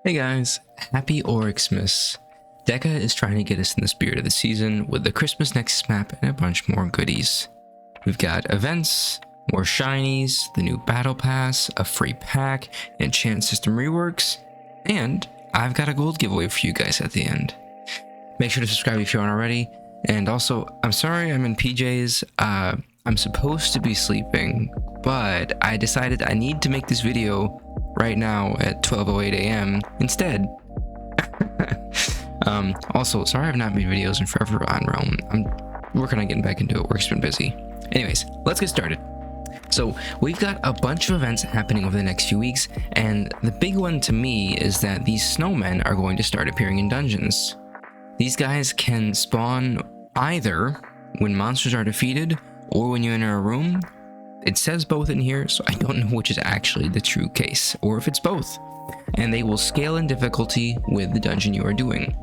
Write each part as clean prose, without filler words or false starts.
Hey guys, happy Oryxmas. Deca is trying to get us in the spirit of the season with the Christmas Nexus map and a bunch more goodies. We've got events, more shinies, the new battle pass, a free pack, enchant system reworks, and I've got a gold giveaway for you guys at the end. Make sure to subscribe if you aren't already, and also, I'm sorry I'm in PJs. I'm supposed to be sleeping, but I decided I need to make this video right now at 12:08 a.m. instead. Also, sorry I've not made videos in forever on Realm. I'm working on getting back into it. Work's been busy. Anyways, let's get started. So we've got a bunch of events happening over the next few weeks, and the big one to me is that these snowmen are going to start appearing in dungeons. These guys can spawn either when monsters are defeated or when you enter a room. It says both in here, so I don't know which is actually the true case, or if it's both. And they will scale in difficulty with the dungeon you are doing.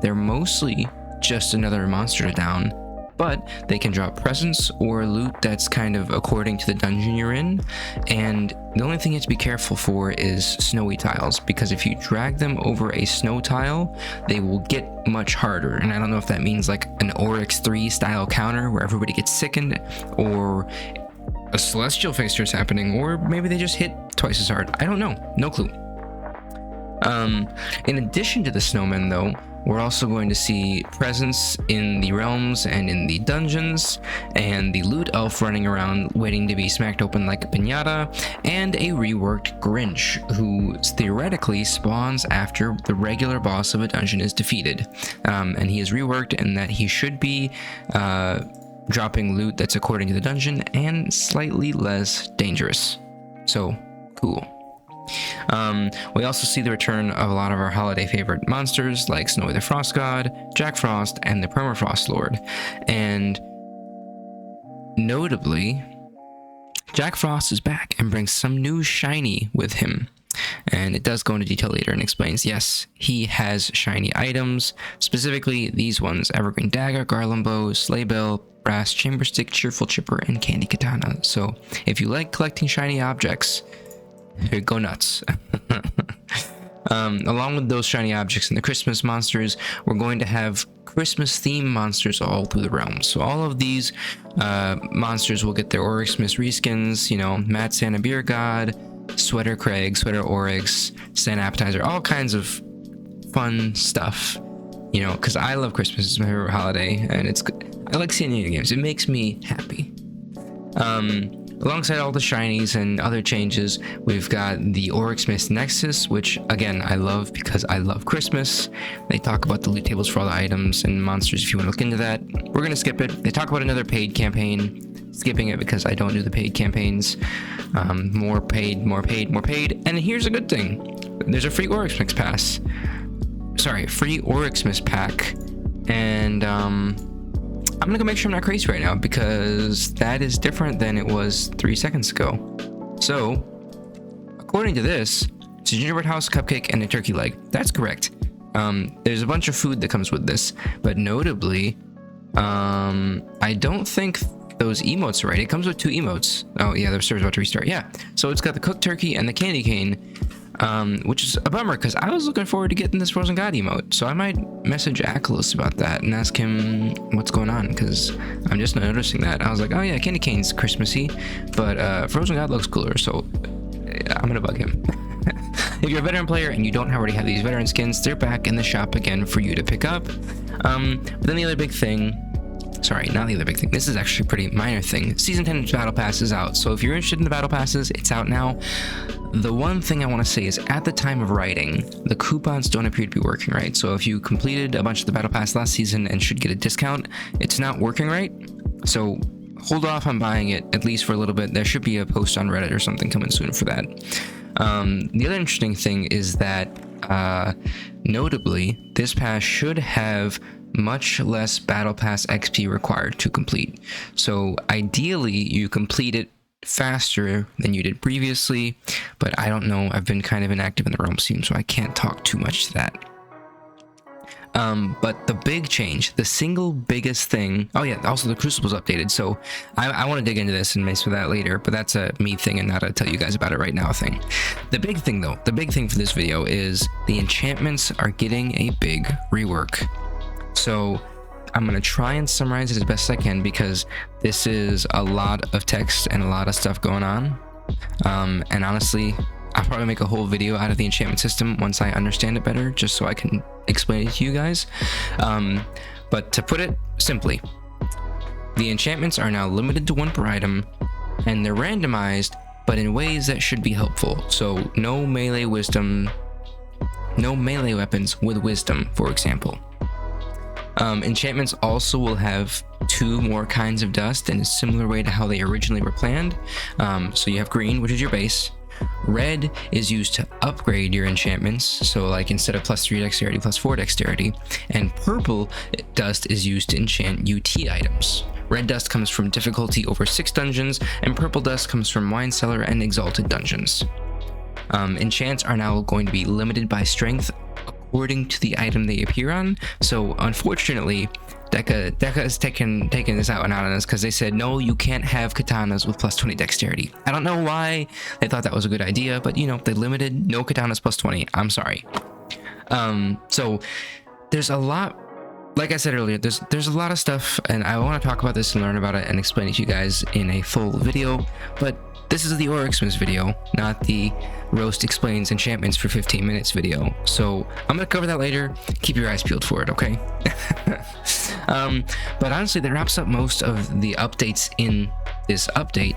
They're mostly just another monster down, but they can drop presents or loot that's kind of according to the dungeon you're in. And the only thing you have to be careful for is snowy tiles, because if you drag them over a snow tile, they will get much harder. And I don't know if that means like an Oryx 3 style counter where everybody gets sickened, or a celestial fixture is happening, or maybe they just hit twice as hard. I don't know. No clue. In addition to the snowmen though, we're also going to see presents in the realms and in the dungeons, and the loot elf running around waiting to be smacked open like a piñata, and a reworked Grinch who theoretically spawns after the regular boss of a dungeon is defeated. And he is reworked in that he should be dropping loot that's according to the dungeon and slightly less dangerous. So cool. We also see the return of a lot of our holiday favorite monsters like Snowy the Frost God, Jack Frost, and the Permafrost Lord. And notably, Jack Frost is back and brings some new shiny with him. And it does go into detail later and explains, yes, he has shiny items, specifically these ones: Evergreen Dagger, Garland Bow, Sleigh Bell, Brass Chamber Stick, Cheerful Chipper, and Candy Katana. So if you like collecting shiny objects, go nuts. Along with those shiny objects and the Christmas monsters, we're going to have Christmas themed monsters all through the realm. So all of these monsters will get their Oryxmas reskins, you know, Mad Santa Beer God, Sweater Craig, Sweater Oryx, Santa Appetizer, all kinds of fun stuff, you know, because I love Christmas. It's my favorite holiday, and I like seeing new games. It makes me happy. Alongside all the shinies and other changes, we've got the Oryx Nexus, which again I love because I love Christmas. They talk about the loot tables for all the items and monsters if you want to look into that. We're gonna skip it. They talk about another paid campaign. Skipping it because I don't do the paid campaigns. More paid, more paid, more paid. And here's a good thing: there's a free Oryxmas pass. Sorry, free Oryxmas pack. And I'm gonna go make sure I'm not crazy right now, because that is different than it was 3 seconds ago. So, according to this, it's a gingerbread house, cupcake, and a turkey leg. That's correct. There's a bunch of food that comes with this, but notably, I don't think those emotes are right. It comes with 2 emotes. Oh yeah, the server's about to restart. Yeah, so it's got the cooked turkey and the candy cane, which is a bummer because I was looking forward to getting this Frozen God emote. So I might message Ackles about that and ask him what's going on, because I'm just noticing that. I was like, oh yeah, candy cane's Christmassy, but Frozen God looks cooler, so I'm gonna bug him. If you're a veteran player and you don't already have these veteran skins, they're back in the shop again for you to pick up. But then the other big thing, sorry, not the other big thing, this is actually a pretty minor thing. Season 10 Battle Pass is out, so if you're interested in the Battle Passes, it's out now. The one thing I want to say is, at the time of writing, the coupons don't appear to be working right. So if you completed a bunch of the Battle Pass last season and should get a discount, it's not working right. So hold off on buying it, at least for a little bit. There should be a post on Reddit or something coming soon for that. The other interesting thing is that, notably, this pass should have much less Battle Pass XP required to complete. So ideally, you complete it faster than you did previously, but I don't know. I've been kind of inactive in the realm scene, so I can't talk too much to that. But the big change, the single biggest thing, oh yeah, also the Crucible's updated, so I want to dig into this and mess with that later, but that's a me thing and not a tell you guys about it right now thing. The big thing though, the big thing for this video is the enchantments are getting a big rework. So I'm going to try and summarize it as best as I can because this is a lot of text and a lot of stuff going on. And honestly, I'll probably make a whole video out of the enchantment system once I understand it better, just so I can explain it to you guys. But to put it simply, the enchantments are now limited to 1 per item, and they're randomized, but in ways that should be helpful. So no melee weapons with wisdom, for example. Enchantments also will have 2 more kinds of dust in a similar way to how they originally were planned. So you have green, which is your base. Red is used to upgrade your enchantments, so like instead of +3 dexterity, +4 dexterity. And purple dust is used to enchant UT items. Red dust comes from difficulty over 6 dungeons, and purple dust comes from Wine Cellar and Exalted dungeons. Enchants are now going to be limited by strength according to the item they appear on. So unfortunately, Deca is taking this out and out on us because they said, no, you can't have katanas with +20 dexterity. I don't know why they thought that was a good idea, but you know, they limited no katanas +20. I'm sorry. So there's a lot, like I said earlier, there's a lot of stuff, and I want to talk about this and learn about it and explain it to you guys in a full video, but this is the Oryxmas video, not the Roast Explains Enchantments for 15 minutes video. So I'm going to cover that later. Keep your eyes peeled for it, okay? But honestly, that wraps up most of the updates in this update.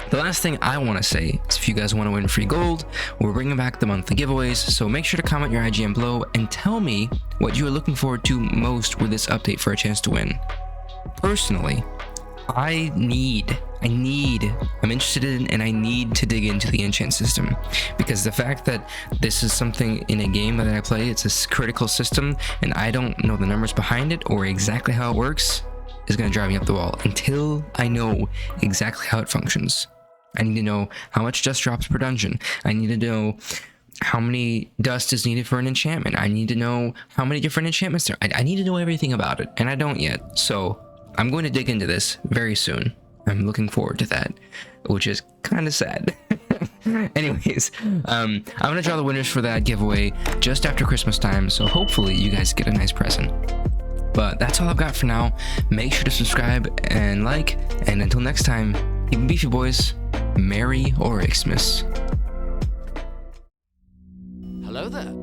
The last thing I want to say is if you guys want to win free gold, we're bringing back the monthly giveaways, so make sure to comment your IGN below and tell me what you are looking forward to most with this update for a chance to win. Personally, I'm interested in and I need to dig into the enchant system, because the fact that this is something in a game that I play, it's a critical system, and I don't know the numbers behind it or exactly how it works, is going to drive me up the wall until I know exactly how it functions. I need to know how much dust drops per dungeon. I need to know how many dust is needed for an enchantment. I need to know how many different enchantments there are. I need to know everything about it, and I don't yet. So I'm going to dig into this very soon. I'm looking forward to that, which is kind of sad. Anyways, I'm going to draw the winners for that giveaway just after Christmas time, so hopefully you guys get a nice present. But that's all I've got for now. Make sure to subscribe and like, and until next time, keep it beefy, boys. Merry Oryxmas. Hello there.